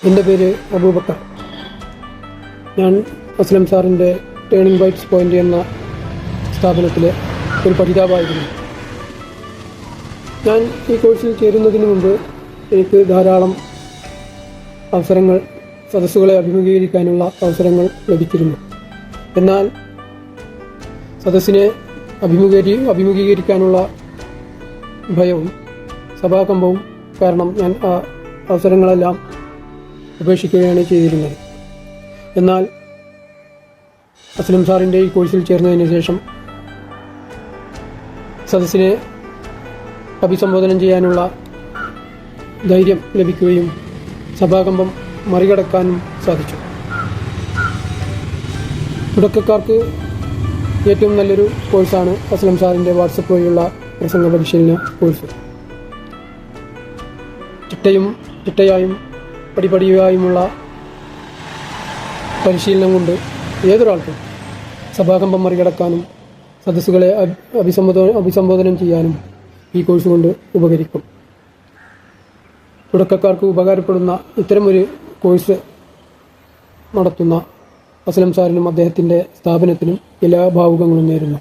എൻ്റെ പേര് അബൂബക്കർ. ഞാൻ അസ്ലം സാറിൻ്റെ ടേണിംഗ് ബൈറ്റ്സ് പോയിൻ്റ് എന്ന സ്ഥാപനത്തിലെ ഒരു പഠിതാവായിരുന്നു. ഞാൻ ഈ കോഴ്സിൽ ചേരുന്നതിന് മുമ്പ് എനിക്ക് ധാരാളം അവസരങ്ങൾ, സദസ്സുകളെ അഭിമുഖീകരിക്കാനുള്ള അവസരങ്ങൾ ലഭിച്ചിരുന്നു. എന്നാൽ സദസ്സിനെ അഭിമുഖീകരിക്കാനുള്ള ഭയവും സഭാകമ്പവും കാരണം ഞാൻ ആ അവസരങ്ങളെല്ലാം ഉപേക്ഷിക്കുകയാണ് ചെയ്തിരുന്നത്. എന്നാൽ അസ്ലം സാറിൻ്റെ ഈ കോഴ്സിൽ ചേർന്നതിന് ശേഷം സദസ്സിനെ അഭിസംബോധന ചെയ്യാനുള്ള ധൈര്യം ലഭിക്കുകയും സഭാകമ്പം മറികടക്കാനും സാധിച്ചു. തുടക്കക്കാർക്ക് ഏറ്റവും നല്ലൊരു കോഴ്സാണ് അസ്ലം സാറിൻ്റെ വാട്സപ്പ് വഴിയുള്ള പ്രസംഗ പരിശീലന കോഴ്സ്. ചിട്ടയായും പടിപടിയായുമുള്ള പരിശീലനം കൊണ്ട് ഏതൊരാൾക്കും സഭാകമ്പം മറികടക്കാനും സദസ്സുകളെ അഭിസംബോധനം ചെയ്യാനും ഈ കോഴ്സ് കൊണ്ട് ഉപകരിക്കും. തുടക്കക്കാർക്ക് ഉപകാരപ്പെടുന്ന ഇത്തരമൊരു കോഴ്സ് നടത്തുന്ന അസ്ലം സാറിനും അദ്ദേഹത്തിൻ്റെ സ്ഥാപനത്തിനും എല്ലാ ഭാവുകങ്ങളും നേരുന്നു.